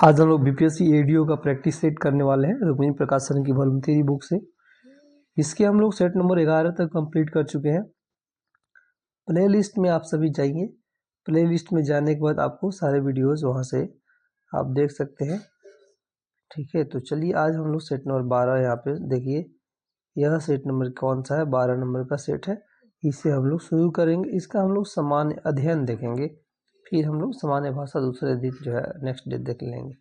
आज हम लोग बीपीएससी एडीओ का प्रैक्टिस सेट करने वाले हैं रुक्मिणी प्रकाशन की वॉल्यूम 3 बुक से। इसके हम लोग सेट नंबर 11 तक कंप्लीट कर चुके हैं। प्ले लिस्ट में आप सभी जाइए। प्ले लिस्ट में जाने के बाद आपको सारे वीडियोस वहां से आप देख सकते हैं। ठीक है, तो चलिए आज हम लोग सेट नंबर 12 यहाँ पे देखिए। यह सेट नंबर कौन सा है? 12 नंबर का सेट है। इसे हम लोग शुरू करेंगे। इसका हम लोग सामान्य अध्ययन देखेंगे, फिर हम लोग सामान्य भाषा दूसरे दिन जो है नेक्स्ट डे देख लेंगे।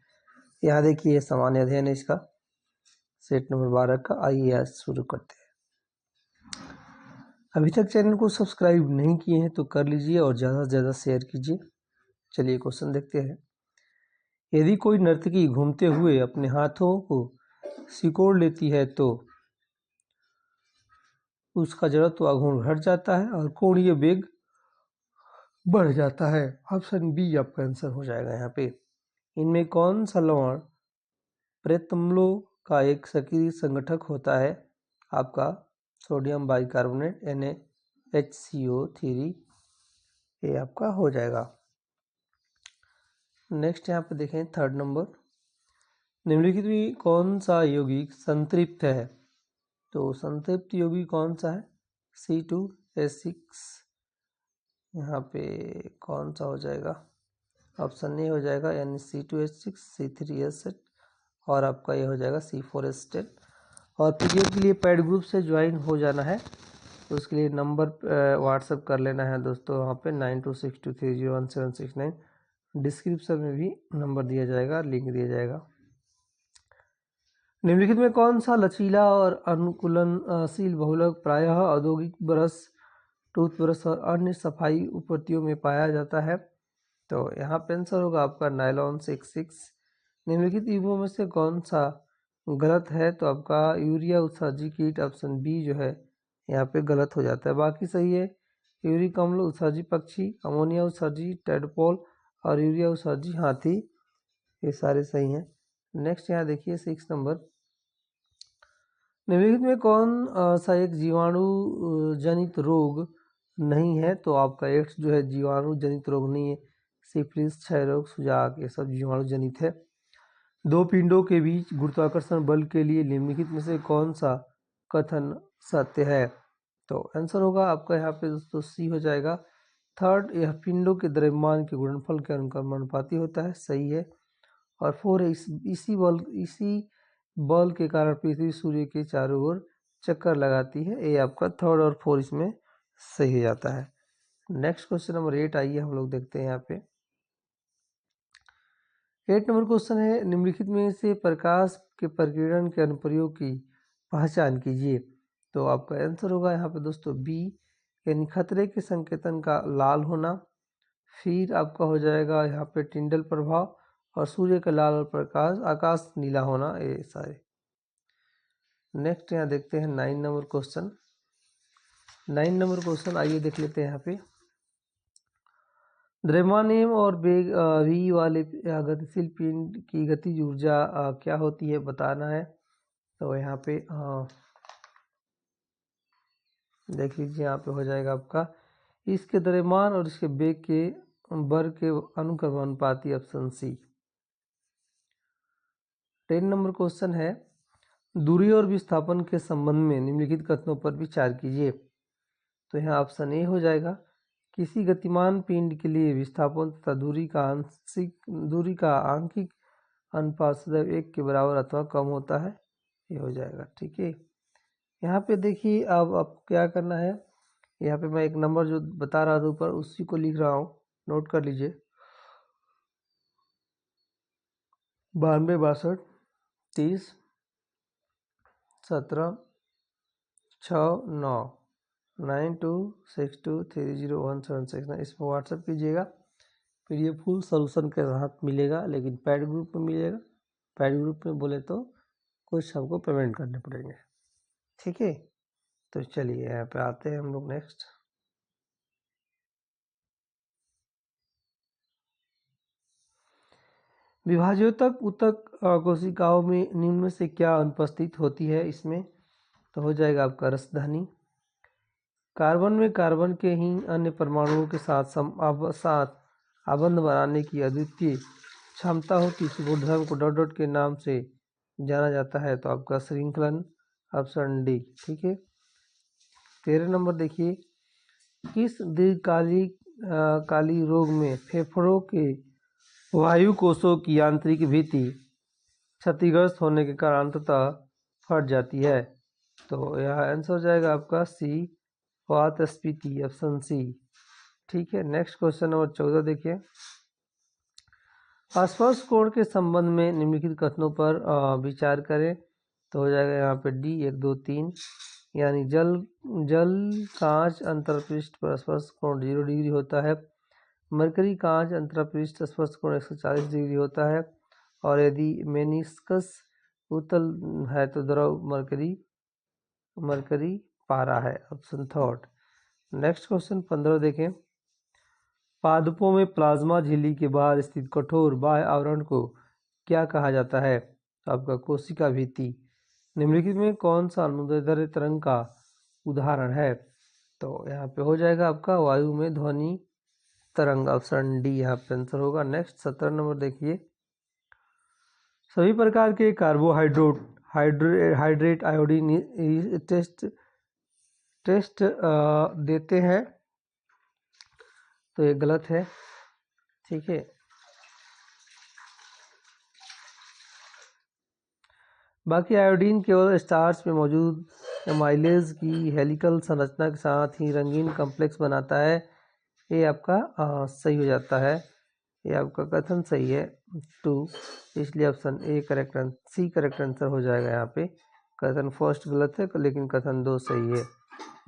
यहाँ देखिए सामान्य अध्ययन है इसका सेट नंबर 12 का। आइए आज शुरू करते हैं। अभी तक चैनल को सब्सक्राइब नहीं किए हैं तो कर लीजिए और ज़्यादा से ज़्यादा शेयर कीजिए। चलिए क्वेश्चन देखते हैं। यदि कोई नर्तकी घूमते हुए अपने हाथों को सिकोड़ लेती है तो उसका जड़त्व आघूर्ण घट जाता है और कोणीय वेग बढ़ जाता है। ऑप्शन बी आपका आंसर हो जाएगा यहाँ पे। इनमें कौन सा लवण प्रेतम्लों का एक सक्रिय संगठक होता है? आपका सोडियम बाइकार्बोनेट NaHCO3 ये आपका हो जाएगा। नेक्स्ट यहाँ पे देखें थर्ड नंबर। निम्नलिखित में कौन सा यौगिक संतृप्त है? तो संतृप्त यौगिक कौन सा है? C2H6 यहाँ पे कौन सा हो जाएगा? ऑप्शन ए हो जाएगा यानी C2H6 C3H8 और आपका ये हो जाएगा C4H10। और पीडीएफ के लिए पैड ग्रुप से ज्वाइन हो जाना है तो उसके लिए नंबर व्हाट्सएप कर लेना है दोस्तों। वहाँ पे 9262301769 डिस्क्रिप्शन में भी नंबर दिया जाएगा, लिंक दिया जाएगा। निम्नलिखित में कौन सा लचीला और अनुकूलनशील बहुलक प्रायः औद्योगिक ब्रश, टूथब्रश और अन्य सफाई उपकरणों में पाया जाता है? तो यहाँ पे आंसर होगा आपका नायलॉन 66। निम्नलिखित युग्मों में से कौन सा गलत है? तो आपका यूरिया उत्सर्जी कीट ऑप्शन बी जो है यहाँ पे गलत हो जाता है, बाकी सही है। यूरिक अम्ल उत्सर्जी पक्षी, अमोनिया उत्सर्जी टेडपोल और यूरिया उत्सर्जी हाथी, ये सारे सही हैं। नेक्स्ट यहाँ देखिए 6 नंबर। निम्नलिखित में कौन सा एक जीवाणु जनित रोग नहीं है? तो आपका एड्स जो है जीवाणु जनित रोग नहीं है। सिफिलिस, क्षय रोग, सुजाक ये सब जीवाणु जनित है। दो पिंडों के बीच गुरुत्वाकर्षण बल के लिए निम्नलिखित में से कौन सा कथन सत्य है? तो आंसर होगा आपका यहाँ पे दोस्तों सी हो जाएगा। थर्ड, यह पिंडों के द्रव्यमान के गुणनफल के अनुपाती होता है, सही है। और 4 है इसी बल के कारण पृथ्वी सूर्य के चारों ओर चक्कर लगाती है, ये आपका थर्ड और 4 इसमें सही हो जाता है। नेक्स्ट क्वेश्चन नंबर 8 आइए हम लोग देखते हैं यहाँ पे। 8 नंबर क्वेश्चन है निम्नलिखित में से प्रकाश के प्रकीर्णन के अनुप्रयोग की पहचान कीजिए। तो आपका आंसर होगा यहाँ पे दोस्तों बी यानी खतरे के संकेतन का लाल होना। फिर आपका हो जाएगा यहाँ पे टिंडल प्रभाव और सूर्य का लाल और प्रकाश आकाश नीला होना, ये सारे। नेक्स्ट यहाँ देखते हैं 9 नंबर क्वेश्चन। 9 नंबर क्वेश्चन आइए देख लेते हैं यहाँ पे। द्रव्यमान और वेग v वाले गतिशील पिंड की गतिज ऊर्जा क्या होती है बताना है। तो यहाँ पे देख लीजिए, यहाँ पे हो जाएगा आपका इसके द्रव्यमान और इसके वेग के वर्ग के अनुक्रमानुपाती ऑप्शन सी। 10 नंबर क्वेश्चन है दूरी और विस्थापन के संबंध में निम्नलिखित कथनों पर विचार कीजिए। तो यहाँ ऑप्शन ए हो जाएगा किसी गतिमान पिंड के लिए विस्थापन तथा दूरी का आंशिक अनुपात सदैव 1 के बराबर अथवा कम होता है, ये हो जाएगा। ठीक है, यहाँ पे देखिए अब आपको क्या करना है। यहाँ पे मैं एक नंबर जो बता रहा था ऊपर उसी को लिख रहा हूँ, नोट कर लीजिए। 92 62 30 17 6 9 9262301769 इस पर व्हाट्सएप कीजिएगा। फिर ये फुल सोल्यूशन के साथ मिलेगा, लेकिन पैड ग्रुप में मिलेगा। पैड ग्रुप में बोले तो कुछ हमको पेमेंट करने पड़ेंगे। ठीक है, तो चलिए यहाँ पे आते हैं हम लोग नेक्स्ट। विभाज्योतक ऊतक कोशिकाओं में निम्न में से क्या अनुपस्थित होती है इसमें? तो हो जाएगा आपका रसधानी। कार्बन में कार्बन के ही अन्य परमाणुओं के साथ आबंध बनाने की अद्वितीय क्षमता होती है, इस बौद्ध धर्म को डॉट डॉट के नाम से जाना जाता है। तो आपका श्रृंखलन, ऑप्शन डी। ठीक है। 13 नंबर देखिए, किस दीर्घकालिक काली रोग में फेफड़ों के वायु कोशों की आंतरिक भित्ति क्षतिग्रस्त होने के कारण अंततः फट जाती है? तो यह आंसर हो जाएगा आपका सी, वातस्फीति, ऑप्शन सी। ठीक है। नेक्स्ट क्वेश्चन नंबर 14 देखिए, स्पर्श कोण के संबंध में निम्नलिखित कथनों पर विचार करें। तो हो जाएगा यहाँ पे डी 1 2 3, यानी जल कांच अंतरपृष्ठ पर स्पर्श कोण 0 डिग्री होता है, मरकरी कांच अंतरपृष्ठ स्पर्श कोण 140 डिग्री होता है, और यदि मेनिस्कस उत्तल है तो द्रव मरकरी पारा है, ऑप्शन थर्ड। नेक्स्ट क्वेश्चन 15 देखें, पादपों में प्लाज्मा झिल्ली के बाहर स्थित कठोर बाह्य आवरण को क्या कहा जाता है? तो आपका कोशिका भित्ति। निम्नलिखित में कौन सा अनुदैर्ध्य तरंग का उदाहरण है? तो यहाँ पे हो जाएगा आपका वायु में ध्वनि तरंग, ऑप्शन डी यहाँ पे आंसर होगा। नेक्स्ट 17 नंबर देखिए, सभी प्रकार के हाइड्रेट आयोडीन टेस्ट देते हैं, तो ये गलत है। ठीक है। बाकी आयोडीन केवल स्टार्च में मौजूद एमाइलेज की हेलिकल संरचना के साथ ही रंगीन कॉम्प्लेक्स बनाता है। ये आपका सही हो जाता है, ये आपका कथन सही है 2, इसलिए option A correct, C correct answer हो जाएगा। यहाँ पे कथन फर्स्ट गलत है लेकिन कथन 2 सही है।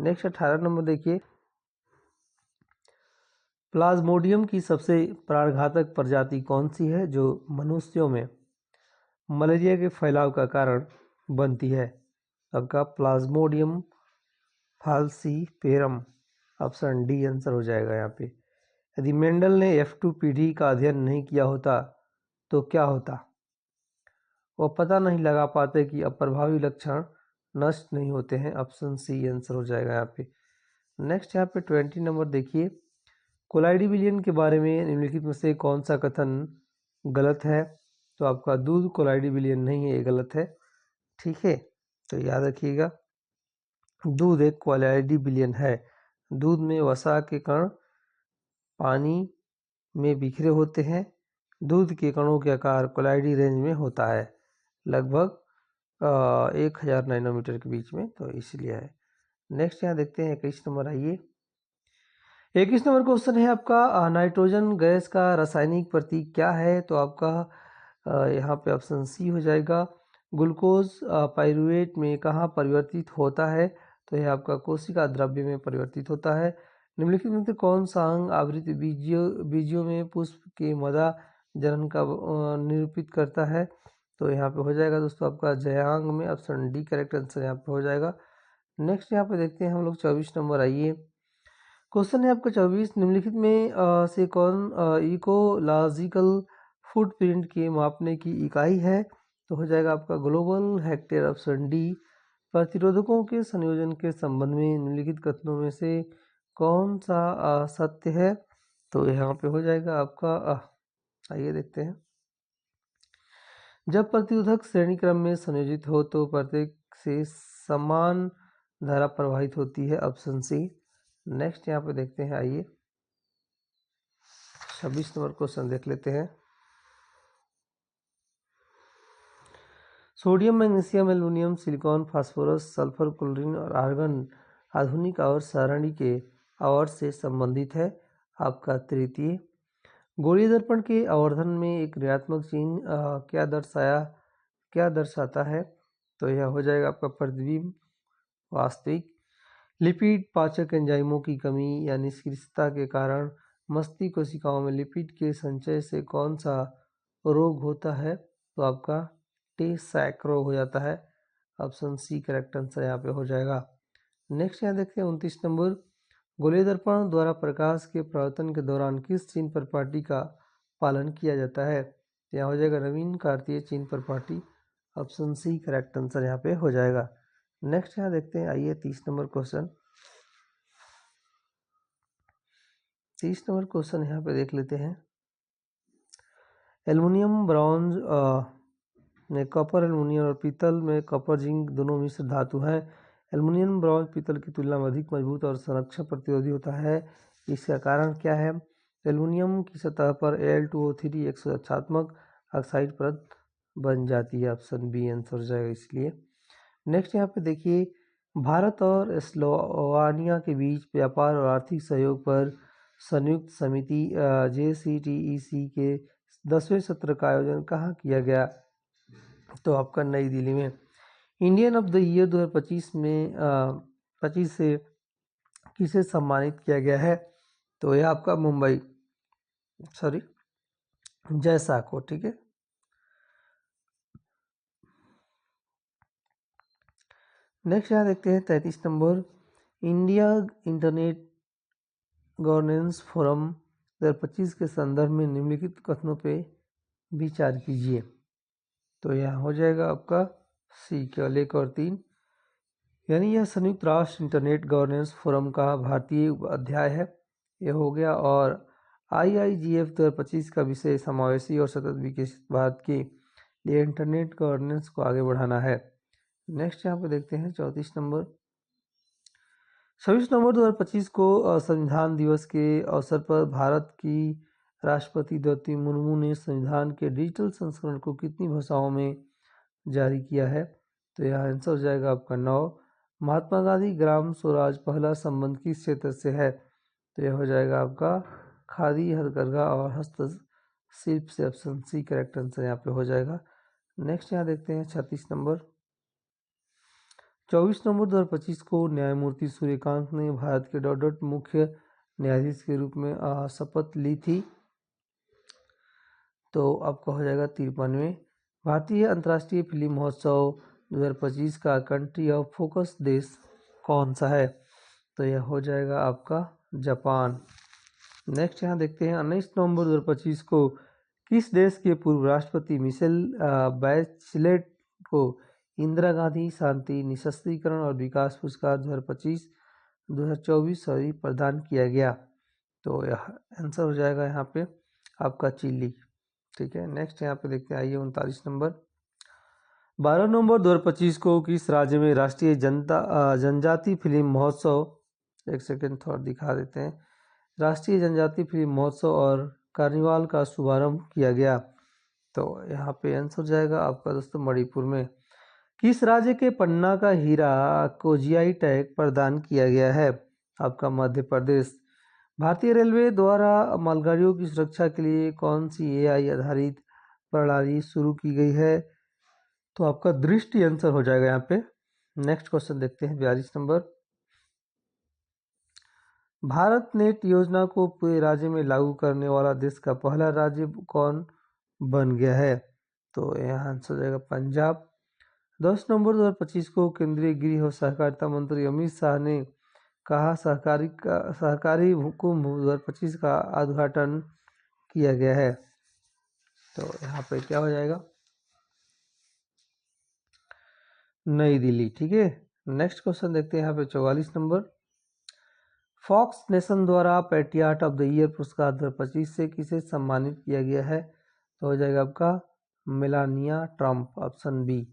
नेक्स्ट 18 नंबर देखिए, प्लाज्मोडियम की सबसे प्राणघातक प्रजाति कौन सी है जो मनुष्यों में मलेरिया के फैलाव का कारण बनती है? आपका Plasmodium falciparum, option D answer हो जाएगा यहाँ पे। यदि मेंडल ने F2 पीढ़ी का अध्ययन नहीं किया होता तो क्या होता? वो पता नहीं लगा पाते कि अप्रभावी लक्षण नष्ट नहीं होते हैं, ऑप्शन सी आंसर हो जाएगा यहाँ पे। नेक्स्ट यहाँ पे 20 नंबर देखिए, कोलाइडी विलियन के बारे में निम्नलिखित में से कौन सा कथन गलत है? तो आपका दूध कोलाइडी विलियन नहीं है, ये गलत है। ठीक है। तो याद रखिएगा, दूध एक कोलाइडी विलियन है। दूध में वसा के कण पानी में बिखरे होते हैं। दूध के कणों के आकार कोलाइडी रेंज में होता है, लगभग 1000 नैनोमीटर के बीच में, तो इसलिए है। नेक्स्ट यहाँ देखते हैं 21 नंबर। आइए, 21 नंबर क्वेश्चन है आपका, नाइट्रोजन गैस का रासायनिक प्रतीक क्या है? तो आपका यहाँ पे ऑप्शन सी हो जाएगा। ग्लूकोज पाइरुवेट में कहाँ परिवर्तित होता है? तो यह आपका कोशिका द्रव्य में परिवर्तित होता है। निम्नलिखित में से कौन सा अंग आवृत बीजों में पुष्प के मदा जनन का निरूपित करता है? तो यहाँ पे हो जाएगा दोस्तों आपका जयांग में, ऑप्शन डी करेक्ट आंसर यहाँ पे हो जाएगा। नेक्स्ट यहाँ पे देखते हैं हम लोग 24 नंबर। आइए, क्वेश्चन है आपका 24, निम्नलिखित में से कौन इकोलॉजिकल फुटप्रिंट के मापने की इकाई है? तो हो जाएगा आपका ग्लोबल हेक्टेयर, ऑप्शन डी। प्रतिरोधकों के संयोजन के संबंध में निम्नलिखित कथनों में से कौन सा सत्य है? तो यहाँ पे हो जाएगा आपका आइए देखते हैं, जब प्रतिरोधक श्रेणी क्रम में संयोजित हो तो प्रत्येक से समान धारा प्रवाहित होती है, ऑप्शन सी। नेक्स्ट यहाँ पे देखते हैं, आइए 26 नंबर क्वेश्चन देख लेते हैं। Sodium, magnesium, aluminium, silicon, phosphorus, sulphur, chlorine और आर्गन आधुनिक आवर्त सारणी के आवर्त से संबंधित है, आपका तृतीय। गोलीय दर्पण के आवर्धन में एक ऋणात्मक चिन्ह क्या दर्शाता है? तो यह हो जाएगा आपका प्रतिबिंब वास्तविक। लिपिड पाचक एंजाइमों की कमी या निष्क्रियता के कारण मस्तिष्क कोशिकाओं में लिपिड के संचय से कौन सा रोग होता है? तो आपका टे-सैक रोग हो जाता है, ऑप्शन सी करेक्ट आंसर यहाँ पे हो जाएगा। नेक्स्ट यहाँ देखते हैं 29 नंबर, गोलीय दर्पण द्वारा प्रकाश के परावर्तन के दौरान किस चिन्ह प्रपाटी का पालन किया जाता है? यहाँ हो जाएगा नवीन कार्तीय चिन्ह प्रपाटी, ऑप्शन सी करेक्ट आंसर यहाँ पे हो जाएगा। नेक्स्ट यहाँ देखते हैं, आइए 30 नंबर क्वेश्चन। 30 नंबर क्वेश्चन यहाँ पे देख लेते हैं, एल्युमिनियम ब्रॉन्ज में कॉपर, एल्युमिनियम और पीतल में कॉपर जिंक दोनों मिश्र धातु हैं। एल्युमिनियम ब्रॉन्ज पीतल की तुलना में अधिक मजबूत और संरक्षण प्रतिरोधी होता है। इसका कारण क्या है? एल्युमिनियम की सतह पर Al2O3 एक सुरक्षात्मक ऑक्साइड परत बन जाती है। ऑप्शन बी आंसर हो जाएगा इसलिए। नेक्स्ट यहाँ पे देखिए, भारत और स्लोवानिया के बीच व्यापार और आर्थिक सहयोग पर संयुक्त समिति JCTEC के 10वें सत्र का आयोजन कहाँ किया गया? तो आपका नई दिल्ली में। इंडियन ऑफ द ईयर 2025 में 25 से किसे सम्मानित किया गया है? तो यह आपका मुंबई जैसा को, ठीक है। नेक्स्ट यहाँ देखते हैं 33 number, India internet governance forum 2025 के संदर्भ में निम्नलिखित कथनों पे विचार कीजिए। तो यहाँ हो जाएगा आपका सी, केवल 1 और 3, यानी यह संयुक्त राष्ट्र इंटरनेट गवर्नेंस फोरम का भारतीय अध्याय है, यह हो गया। और IIGF 2025 का विषय समावेशी और सतत विकसित भारत के लिए इंटरनेट गवर्नेंस को आगे बढ़ाना है। नेक्स्ट यहाँ पे देखते हैं 34 नंबर, 26 नवंबर 2025 को संविधान दिवस के अवसर पर भारत की राष्ट्रपति द्रौपदी मुर्मू ने संविधान के डिजिटल संस्करण को कितनी भाषाओं में जारी किया है? तो यह आंसर हो जाएगा आपका 9। महात्मा गांधी ग्राम स्वराज पहला संबंध किस क्षेत्र से है? तो यह हो जाएगा आपका खादी, हथकरघा और हस्तशिल्प से। ऑप्शन सी करेक्ट आंसर यहाँ पे हो जाएगा। नेक्स्ट यहाँ देखते हैं 36 नंबर, 24 नवंबर 2025 को न्यायमूर्ति सूर्यकांत ने भारत के डॉट मुख्य न्यायाधीश के रूप में शपथ ली थी। तो आपका हो जाएगा 53वें। भारतीय अंतर्राष्ट्रीय फिल्म महोत्सव 2025 का कंट्री ऑफ फोकस देश कौन सा है? तो यह हो जाएगा आपका जापान। नेक्स्ट यहाँ देखते हैं 19 नवंबर 2025 को किस देश के पूर्व राष्ट्रपति मिशेल बैचलेट को इंदिरा गांधी शांति निशस्त्रीकरण और विकास पुरस्कार 2024 प्रदान किया गया? तो यह आंसर हो जाएगा यहाँ पे आपका चिली, ठीक है। नेक्स्ट यहाँ पे देखते हैं, आइए 39 नंबर, 12 नवंबर 2025 को किस राज्य में राष्ट्रीय जनजाति फिल्म महोत्सव, एक सेकेंड थोड़ा दिखा देते हैं, राष्ट्रीय जनजाति फिल्म महोत्सव और कार्निवाल का शुभारंभ किया गया? तो यहाँ पे आंसर हो जाएगा आपका दोस्तों मणिपुर में। किस राज्य के पन्ना का हीरा को GI टैग प्रदान किया गया है? आपका मध्य प्रदेश। भारतीय रेलवे द्वारा मालगाड़ियों की सुरक्षा के लिए कौन सी AI आधारित प्रणाली शुरू की गई है? तो आपका दृष्टि आंसर हो जाएगा यहाँ पे। नेक्स्ट क्वेश्चन देखते हैं 42 नंबर, भारत नेट योजना को पूरे राज्य में लागू करने वाला देश का पहला राज्य कौन बन गया है? तो यहाँ आंसर हो जाएगा पंजाब। 10 नवंबर 2025 को केंद्रीय गृह और सहकारिता मंत्री अमित शाह ने कहा सहकारी कुंभ 2025 का उद्घाटन किया गया है? तो यहाँ पे क्या हो जाएगा? नई दिल्ली, ठीक है। नेक्स्ट क्वेश्चन देखते हैं यहाँ पे 44 नंबर, फॉक्स नेशन द्वारा पेट्रियट ऑफ द ईयर पुरस्कार 2025 से किसे सम्मानित किया गया है? तो हो जाएगा आपका Melania Trump, option B.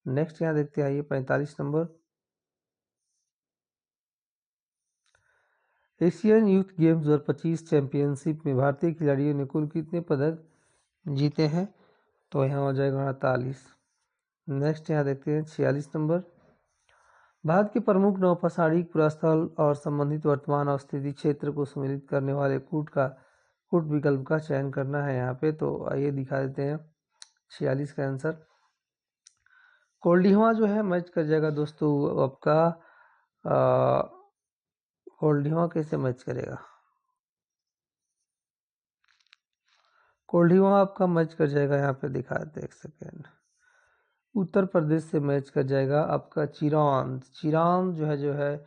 Next यहाँ देखते हैं, आइए 45 नंबर, एशियन यूथ गेम्स 2025 चैंपियनशिप में भारतीय खिलाड़ियों ने कुल कितने पदक जीते हैं? तो यहाँ हो जाएगा 48। नेक्स्ट यहाँ देखते हैं 46 नंबर, भारत के प्रमुख नौपसारिक पुरास्थल और संबंधित वर्तमान और स्थिति क्षेत्र को सम्मिलित करने वाले कूट विकल्प का चयन करना है यहाँ पे। तो आइए दिखा देते हैं 46 का आंसर। कोल्डिवा जो है मैच कर जाएगा दोस्तों आपका, कोल्डिवा कैसे मैच करेगा? कोल्डिवा आपका मैच कर जाएगा, यहाँ पे दिखा देते हैं, एक सेकेंड, उत्तर प्रदेश से मैच कर जाएगा आपका चिरान जो है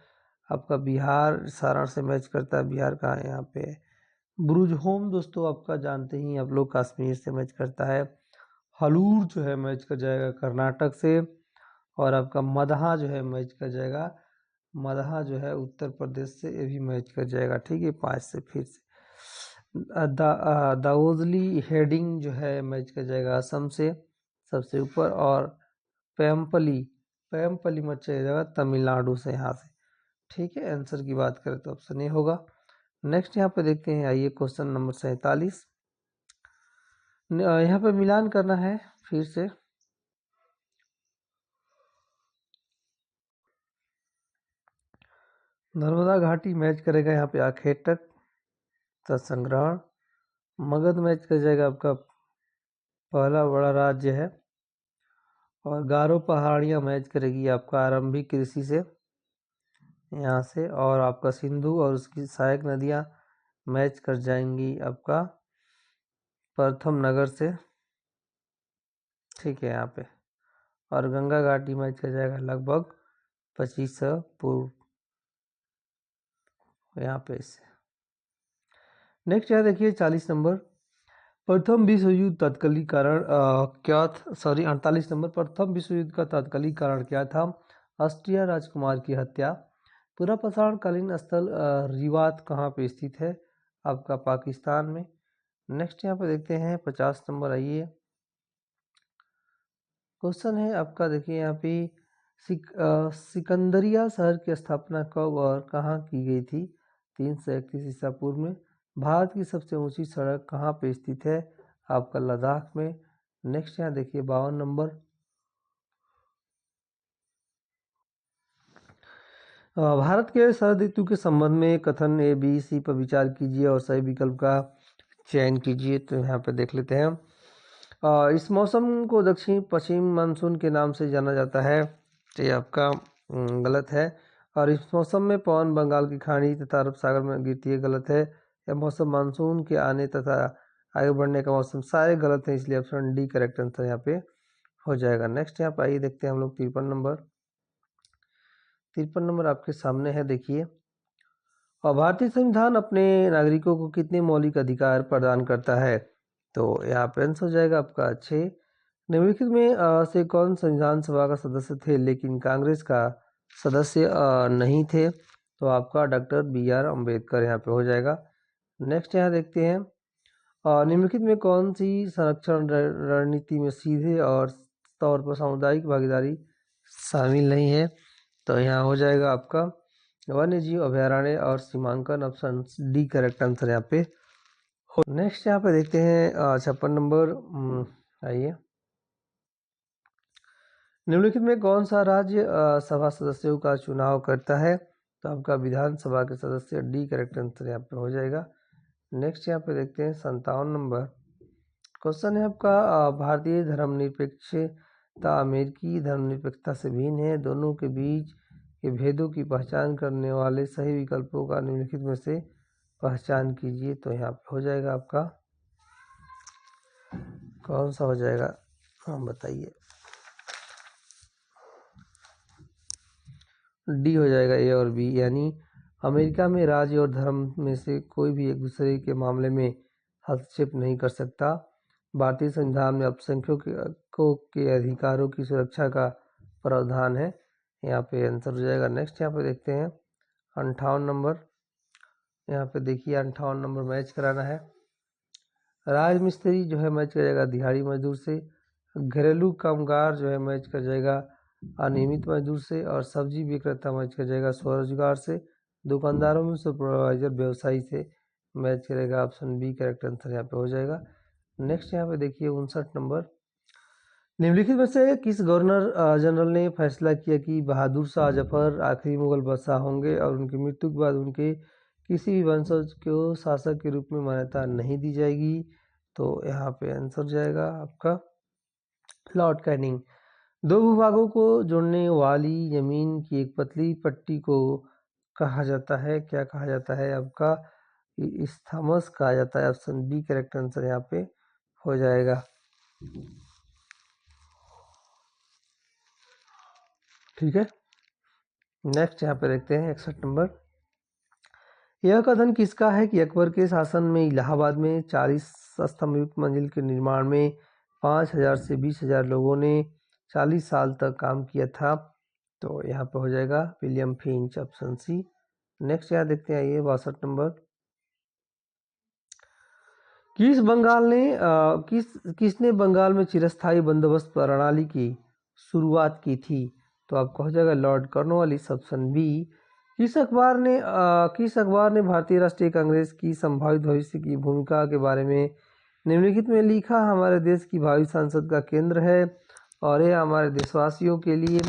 आपका बिहार सारण से मैच करता है। बिहार का है यहाँ पे। ब्रुजहोम दोस्तों आपका जानते ही आप लोग, कश्मीर से मैच करता है। हलूर जो है मैच कर जाएगा कर्नाटक से। और आपका मदहा जो है मैच कर जाएगा, मदहा जो है उत्तर प्रदेश से, ये भी मैच कर जाएगा, ठीक है, 5 से फिर से। दावोजली हेडिंग जो है मैच कर जाएगा असम से सबसे ऊपर, और पैम्पली पैम्पली मैच कर जाएगा तमिलनाडु से यहाँ से। ठीक है, आंसर की बात करें तो ऑप्शन ए होगा। नेक्स्ट यहाँ पे देखते हैं, आइए क्वेश्चन नंबर 47। यहाँ पे मिलान करना है फिर से। नर्मदा घाटी मैच करेगा यहाँ पे आखेटक संग्रहण। मगध मैच कर जाएगा आपका पहला बड़ा राज्य है, और गारो पहाड़ियाँ मैच करेगी आपका आरंभिक कृषि से यहाँ से, और आपका सिंधु और उसकी सहायक नदियाँ मैच कर जाएंगी आपका प्रथम नगर से। ठीक है यहाँ पे, और गंगा घाटी मैच कर जाएगा लगभग 2500 पूर्व यहाँ पे इससे। नेक्स्ट यहाँ देखिए 40 नंबर, प्रथम विश्व युद्ध तात्कालिक कारण क्या था, सॉरी 48 नंबर, प्रथम विश्व युद्ध का तात्कालिक कारण क्या था? ऑस्ट्रिया राजकुमार की हत्या। पूरा प्रसारण कालीन स्थल रिवात कहाँ पे स्थित है? आपका पाकिस्तान में। नेक्स्ट यहाँ पे देखते हैं 50 नंबर, आइए क्वेश्चन है आपका, देखिए यहाँ पे सिकंदरिया शहर की स्थापना कब और कहाँ की गई थी? 331 ईसा पूर्व में। भारत की सबसे ऊंची सड़क कहाँ पे स्थित है? आपका लद्दाख में। नेक्स्ट यहाँ देखिए 52 नंबर, भारत के शरद ऋतु के संबंध में कथन ए बी सी पर विचार कीजिए और सही विकल्प का चयन कीजिए। तो यहाँ पे देख लेते हैं, इस मौसम को दक्षिण पश्चिम मानसून के नाम से जाना जाता है, तो ये आपका गलत है। और इस मौसम में पवन बंगाल की खाड़ी तथा अरब सागर में गिरती है, गलत है। यह मौसम मानसून के आने तथा आगे बढ़ने का मौसम, सारे गलत हैं, इसलिए ऑप्शन डी करेक्ट आंसर यहाँ पे हो जाएगा। नेक्स्ट यहाँ पे आइए देखते हैं हम लोग 53 नंबर आपके सामने है, देखिए। और भारतीय संविधान अपने नागरिकों को कितने मौलिक अधिकार प्रदान करता है? तो यहाँ पे आंसर हो जाएगा आपका 6। निम्नलिखित में से कौन संविधान सभा का सदस्य थे लेकिन कांग्रेस का सदस्य नहीं थे? तो आपका डॉक्टर B.R. अम्बेडकर यहाँ पे हो जाएगा। नेक्स्ट यहाँ देखते हैं, निम्नलिखित में कौन सी संरक्षण रणनीति में सीधे और तौर पर सामुदायिक भागीदारी शामिल नहीं है? तो यहाँ हो जाएगा आपका वन्य जीव अभयारण्य और सीमांकन, ऑप्शन डी करेक्ट आंसर यहाँ पे हो। नेक्स्ट यहाँ पे देखते हैं 56 नंबर, आइए। निम्नलिखित में कौन सा राज्य सभा सदस्यों का चुनाव करता है? तो आपका विधानसभा के सदस्य, डी करेक्ट आंसर यहाँ पे हो जाएगा। नेक्स्ट यहाँ पे देखते हैं 57 नंबर, क्वेश्चन है आपका, भारतीय धर्मनिरपेक्षता अमेरिकी धर्मनिरपेक्षता से भिन्न है, दोनों के बीच के भेदों की पहचान करने वाले सही विकल्पों का निम्नलिखित में से पहचान कीजिए। तो यहाँ पे हो जाएगा आपका, कौन सा हो जाएगा, हाँ बताइए। डी हो जाएगा, ए और बी, यानी अमेरिका में राज्य और धर्म में से कोई भी एक दूसरे के मामले में हस्तक्षेप नहीं कर सकता। भारतीय संविधान में अल्पसंख्यकों के अधिकारों की सुरक्षा का प्रावधान है। यहाँ पे आंसर हो जाएगा। नेक्स्ट यहाँ पे देखते हैं 58 नंबर, यहाँ पे देखिए 58 नंबर मैच कराना है। राजमिस्त्री जो है मैच कर जाएगा दिहाड़ी मजदूर से, घरेलू कामगार जो है मैच कर जाएगा अनियमित मजदूर से, और सब्जी विक्रेता मैच कर जाएगा स्वरोजगार से, दुकानदारों में सुपरवाइजर व्यवसायी से मैच करेगा, ऑप्शन बी करेक्ट आंसर यहाँ पे हो जाएगा। नेक्स्ट यहाँ पे देखिए 59 नंबर, निम्नलिखित में से किस गवर्नर जनरल ने फैसला किया कि बहादुर शाह जफर आखिरी मुगल बादशाह होंगे और उनकी मृत्यु के बाद उनके किसी भी वंशज को शासक के रूप में मान्यता नहीं दी जाएगी? तो यहाँ पे आंसर जाएगा आपका लॉर्ड कैनिंग। दो भूभागों को जोड़ने वाली जमीन की एक पतली पट्टी को कहा जाता है, क्या कहा जाता है? आपका इस्थमस कहा जाता है, ऑप्शन बी करेक्ट आंसर यहाँ पे हो जाएगा। ठीक है, नेक्स्ट यहाँ पे देखते हैं 61 नंबर, यह कथन किसका है कि अकबर के शासन में इलाहाबाद में 40 स्तंभयुक्त मंजिल के निर्माण में 5000 से 20,000 लोगों ने 40 साल तक काम किया था? तो यहाँ पे हो जाएगा William Finch, option C. Next यहाँ देखते हैं, ये 62 नंबर, किसने बंगाल में चिरस्थायी बंदोबस्त प्रणाली की शुरुआत की थी? तो आपका हो जाएगा लॉर्ड कॉर्नवालिस, ऑप्शन बी। किस अखबार ने भारतीय राष्ट्रीय कांग्रेस की संभावित भविष्य की भूमिका के बारे में निम्नलिखित में लिखा? हमारे देश की भावी संसद का केंद्र है और यह हमारे देशवासियों के लिए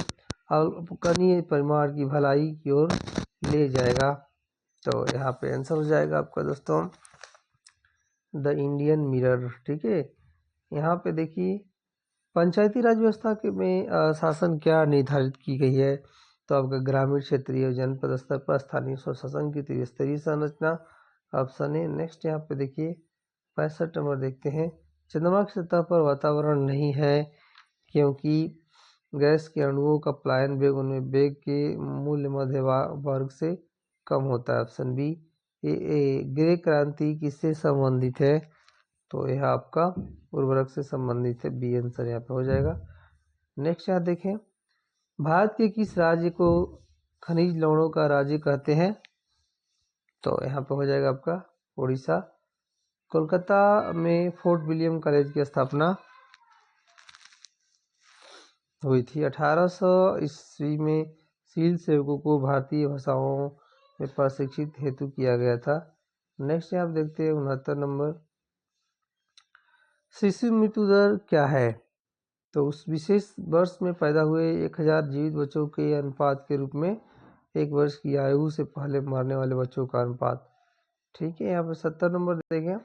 अल्पकनीय परिमाण की भलाई की ओर ले जाएगा। तो यहाँ पे आंसर हो जाएगा आपका दोस्तों द इंडियन मिरर। ठीक है, यहाँ पे देखिए पंचायती राज व्यवस्था के में शासन क्या निर्धारित की गई है? तो आपका ग्रामीण, क्षेत्रीय, जनपद स्तर पर स्थानीय स्वशासन की त्रिस्तरीय संरचना, ऑप्शन है। नेक्स्ट यहाँ पे देखिए 65 नंबर देखते हैं। चंद्रमा की सतह पर वातावरण नहीं है क्योंकि गैस के अणुओं का पलायन वेग उनमें वेग के मूल्य मध्य वर्ग से कम होता है, ऑप्शन बी। ग्रे क्रांति किससे संबंधित है? तो यह आपका उर्वरक से संबंधित है, बी आंसर यहाँ पे हो जाएगा। नेक्स्ट यहाँ देखें, भारत के किस राज्य को खनिज लवणों का राज्य कहते हैं? तो यहाँ पे हो जाएगा आपका उड़ीसा। कोलकाता में फोर्ट विलियम कॉलेज की स्थापना हुई थी। 1800 ईस्वी में सील सेवकों को भारतीय भाषाओं में प्रशिक्षित हेतु किया गया था। नेक्स्ट यहाँ आप देखते हैं 69 नंबर, शिशु मृत्यु दर क्या है? तो उस विशेष वर्ष में पैदा हुए 1000 जीवित बच्चों के अनुपात के रूप में 1 वर्ष की आयु से पहले मरने वाले बच्चों का अनुपात। ठीक है, यहाँ पे 70 नंबर देखें,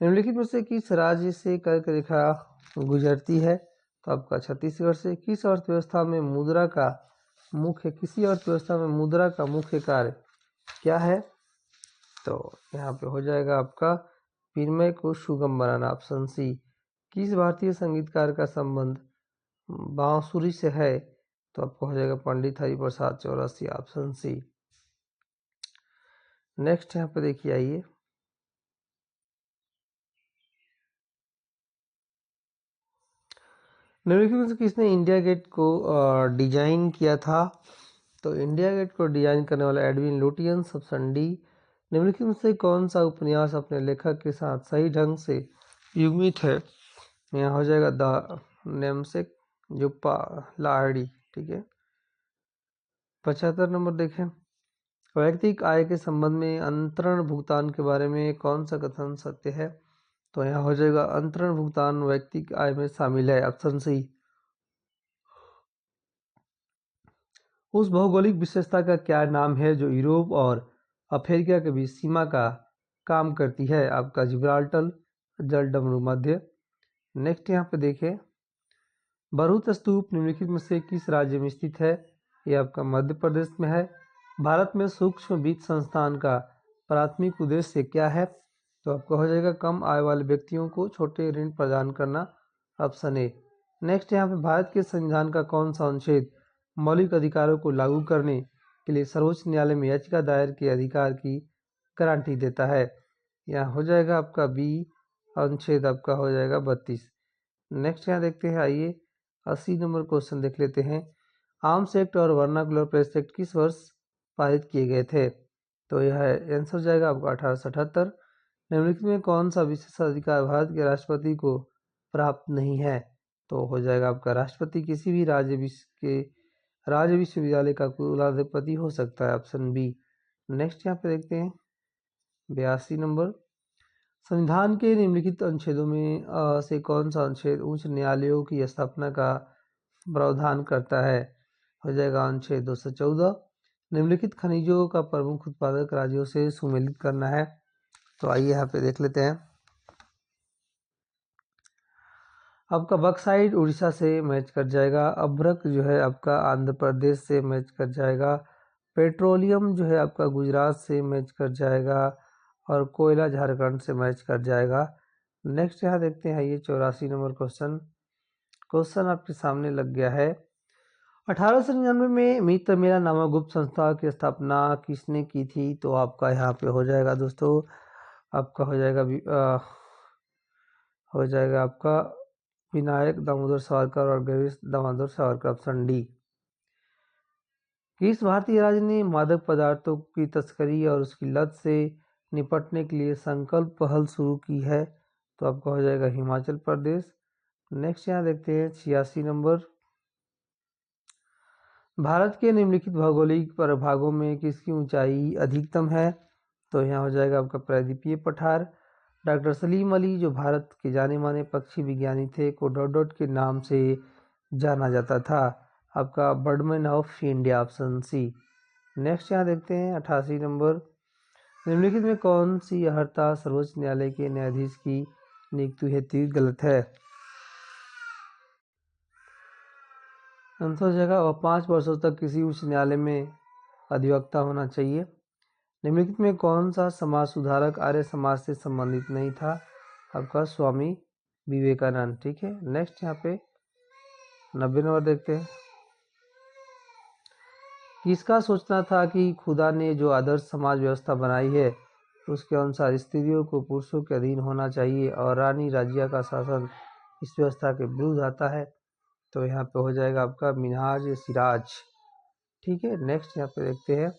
निम्नलिखित में से किस राज्य से कर्क रेखा गुजरती है? तो आपका छत्तीसगढ़ से। किसी अर्थव्यवस्था में मुद्रा का मुख्य कार्य क्या है? तो यहाँ पे हो जाएगा आपका विनिमय को सुगम बनाना, ऑप्शन सी। किस भारतीय संगीतकार का संबंध बांसुरी से है? तो आपको हो जाएगा Pandit Hariprasad Chaurasia, option C. Next यहाँ पे देखिए आइए, निम्नलिखित में से किसने इंडिया गेट को डिजाइन किया था? तो इंडिया गेट को डिजाइन करने वाला एडविन लुटियंस, ऑप्शन डी। निम्नलिखित में से कौन सा उपन्यास अपने लेखक के साथ सही ढंग से युग्मित है? यहाँ हो जाएगा द नेमसेक जुप्पा लाहिड़ी। ठीक है, 75 नंबर देखें, वैयक्तिक आय के संबंध में अंतरण भुगतान के बारे में कौन सा कथन सत्य है? तो यहाँ हो जाएगा अंतरण भुगतान वैयक्तिक आय में शामिल है, ऑप्शन सी। उस भौगोलिक विशेषता का क्या नाम है जो यूरोप और अफ्रीका के बीच सीमा का काम करती है? आपका जिब्राल्टर जलडमरू मध्य। नेक्स्ट यहाँ पे देखें, बरूत स्तूप निम्नलिखित में से किस राज्य में स्थित है? ये आपका मध्य प्रदेश में है। भारत में सूक्ष्म वित्त संस्थान का प्राथमिक उद्देश्य क्या है? तो आपका हो जाएगा कम आय वाले व्यक्तियों को छोटे ऋण प्रदान करना, ऑप्शन ए। नेक्स्ट यहाँ पे भारत के संविधान का कौन सा अनुच्छेद मौलिक अधिकारों को लागू करने के लिए सर्वोच्च न्यायालय में याचिका दायर के अधिकार की गारंटी देता है? यहाँ हो जाएगा आपका बी अनुच्छेद, आपका हो जाएगा 32। नेक्स्ट यहाँ देखते हैं आइए, 80 नंबर क्वेश्चन देख लेते हैं। आर्म्स एक्ट और वर्नाकुलर प्रेस एक्ट किस वर्ष पारित किए गए थे? तो यह आंसर हो जाएगा आपका 1878। निम्नलिखित में कौन सा विशेषाधिकार भारत के राष्ट्रपति को प्राप्त नहीं है? तो हो जाएगा आपका राष्ट्रपति किसी भी राज्य विश्वविद्यालय का कुलाधिपति हो सकता है, ऑप्शन बी। नेक्स्ट यहाँ पे देखते हैं 82 नंबर, संविधान के निम्नलिखित अनुच्छेदों में से कौन सा अनुच्छेद उच्च न्यायालयों की स्थापना का प्रावधान करता है? हो जाएगा अनुच्छेद 214। निम्नलिखित खनिजों का प्रमुख उत्पादक राज्यों से सुमेलित करना है। तो आइए यहाँ पे देख लेते हैं, आपका बक्साइड उड़ीसा से मैच कर जाएगा, अभ्रक जो है आपका आंध्र प्रदेश से मैच कर जाएगा, पेट्रोलियम जो है आपका गुजरात से मैच कर जाएगा और कोयला झारखंड से मैच कर जाएगा। नेक्स्ट यहाँ देखते हैं ये 84 नंबर क्वेश्चन आपके सामने लग गया है। 1899 में मित्र मेला नामक गुप्त संस्था की स्थापना किसने की थी? तो आपका यहाँ पे हो जाएगा दोस्तों, आपका हो जाएगा आपका विनायक दामोदर सावरकर और गिरीश दामोदर सावरकर, ऑप्शन डी। किस भारतीय राज्य ने मादक पदार्थों की तस्करी और उसकी लत से निपटने के लिए संकल्प पहल शुरू की है, तो आपका हो जाएगा हिमाचल प्रदेश। नेक्स्ट यहाँ देखते हैं 86 नंबर। भारत के निम्नलिखित भौगोलिक प्रभागों में किसकी ऊंचाई अधिकतम है, तो यहाँ हो जाएगा आपका प्रायद्वीपीय पठार। डॉक्टर सलीम अली जो भारत के जाने माने पक्षी विज्ञानी थे को डॉट डॉट के नाम से जाना जाता था, आपका birdman of India, option C. Next यहाँ देखते हैं 88 नंबर। निम्नलिखित में कौन सी अर्हता सर्वोच्च न्यायालय के न्यायाधीश की नियुक्ति हेतु गलत है, आंसर हो जाएगा और 5 वर्षों तक किसी उच्च न्यायालय में अधिवक्ता होना चाहिए। निम्नलिखित में कौन सा समाज सुधारक आर्य समाज से संबंधित नहीं था, आपका स्वामी विवेकानंद। ठीक है, नेक्स्ट यहाँ पे 90 नंबर देखते हैं। किसका सोचना था कि खुदा ने जो आदर्श समाज व्यवस्था बनाई है उसके अनुसार स्त्रियों को पुरुषों के अधीन होना चाहिए और रानी राज्य का शासन इस व्यवस्था के विरुद्ध आता है, तो यहाँ पे हो जाएगा आपका मिनहाज सिराज। ठीक है, नेक्स्ट यहाँ पे देखते हैं।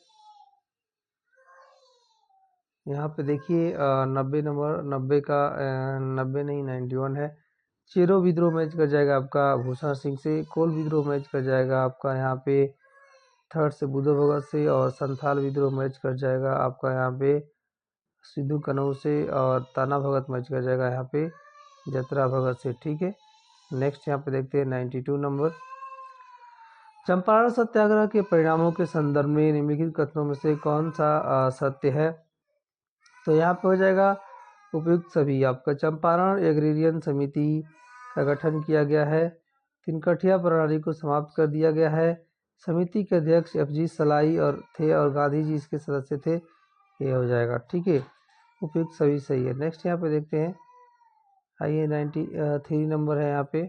यहाँ पे देखिए 90 नंबर, 90 का 90 नहीं 91 है। चेरो विद्रोह मैच कर जाएगा आपका भूषण सिंह से। कोल विद्रोह मैच कर जाएगा आपका यहाँ पे थर्ड से बुद्धो भगत से। और संथाल विद्रोह मैच कर जाएगा आपका यहाँ पे सिद्धू कन्हू से। और ताना भगत मैच कर जाएगा यहाँ पे जतरा भगत से। ठीक है, नेक्स्ट यहाँ पे देखते हैं 92 नंबर। चंपारण सत्याग्रह के परिणामों के संदर्भ में निम्नलिखित कथनों में से कौन सा सत्य है, तो यहाँ पे हो जाएगा उपयुक्त सभी। आपका चंपारण एग्रेरियन समिति का गठन किया गया है। तिनकठिया प्रणाली को समाप्त कर दिया गया है। समिति के अध्यक्ष FG सलाई और गांधी जी इसके सदस्य थे, ये हो जाएगा। ठीक है, उपयुक्त सभी सही है। नेक्स्ट यहाँ पे देखते हैं, आइए 93 नंबर है। यहाँ पे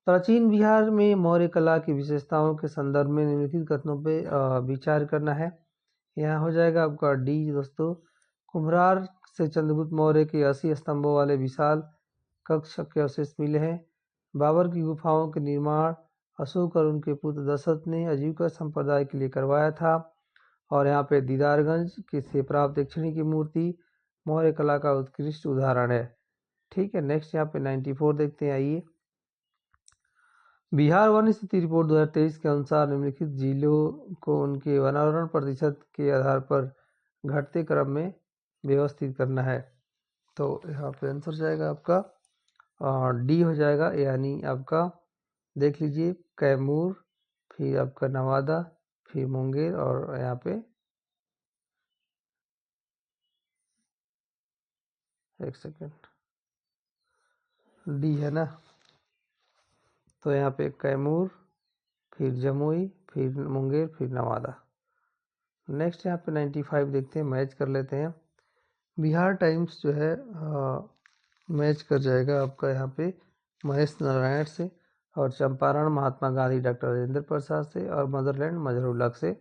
प्राचीन बिहार में मौर्य कला की विशेषताओं के संदर्भ में निम्नलिखित कथनों पे विचार करना है। यहाँ हो जाएगा आपका डी दोस्तों। कुम्भरार से चंद्रगुप्त मौर्य के 80 स्तंभों वाले विशाल कक्ष के अवशेष मिले हैं। बाबर की गुफाओं के निर्माण अशोक और उनके पुत्र दशरथ ने आजीविका संप्रदाय के लिए करवाया था। और यहाँ पे दीदारगंज से प्राप्त एक छड़ी की मूर्ति मौर्य कला का उत्कृष्ट उदाहरण है। ठीक है, नेक्स्ट यहाँ पे 94 देखते हैं। आइए, बिहार वन स्थिति रिपोर्ट 2023 के अनुसार निम्नलिखित जिलों को उनके वनावरण प्रतिशत के आधार पर घटते क्रम में व्यवस्थित करना है, तो यहाँ पे आंसर जाएगा आपका डी हो जाएगा, यानी आपका देख लीजिए कैमूर, फिर आपका नवादा, फिर मुंगेर और यहाँ पे एक सेकेंड डी है ना, तो यहाँ पे कैमूर, फिर जमुई, फिर मुंगेर, फिर नवादा। नेक्स्ट यहाँ पे 95 देखते हैं, मैच कर लेते हैं। बिहार टाइम्स जो है मैच कर जाएगा आपका यहाँ पे महेश नारायण से। और चंपारण महात्मा गांधी डॉक्टर राजेंद्र प्रसाद से। और मदरलैंड मजहरूल्लाह से,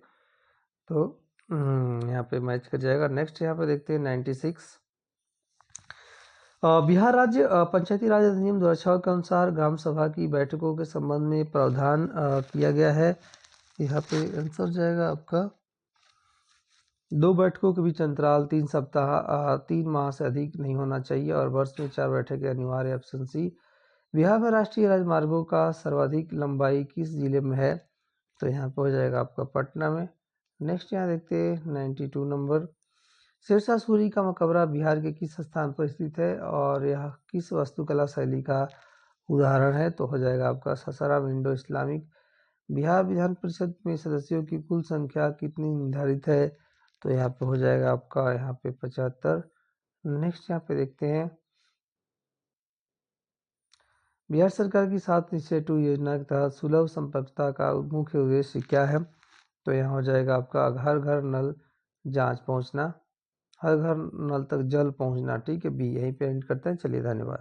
तो यहाँ पे मैच कर जाएगा। नेक्स्ट यहाँ पे देखते हैं 96। बिहार राज्य पंचायती राज अधिनियम 2006 के अनुसार ग्राम सभा की बैठकों के संबंध में प्रावधान किया गया है। यहाँ पे आंसर जाएगा आपका 2 बैठकों के बीच अंतराल 3 सप्ताह 3 माह से अधिक नहीं होना चाहिए और वर्ष में 4 बैठकें अनिवार्य, ऑप्शन सी। बिहार में राष्ट्रीय राजमार्गों का सर्वाधिक लंबाई किस जिले में है, तो यहाँ पे हो जाएगा आपका पटना में। नेक्स्ट यहाँ देखते हैं 92 नंबर। शेरशाह सूरी का मकबरा बिहार के किस स्थान पर स्थित है और यह किस वास्तुकला शैली का उदाहरण है, तो हो जाएगा आपका सासाराम इंडो इस्लामिक। बिहार विधान परिषद में सदस्यों की कुल संख्या कितनी निर्धारित है, तो यहाँ पे हो जाएगा आपका यहाँ पे 75। नेक्स्ट यहाँ पे देखते हैं, बिहार सरकार की 7 निश्चय 2 योजना के तहत सुलभ संपर्कता का मुख्य उद्देश्य क्या है, तो यहाँ हो जाएगा आपका घर घर नल जांच पहुँचना, हर घर नल तक जल पहुँचना। ठीक है, बी। यहीं पे एंड करते हैं, चलिए धन्यवाद।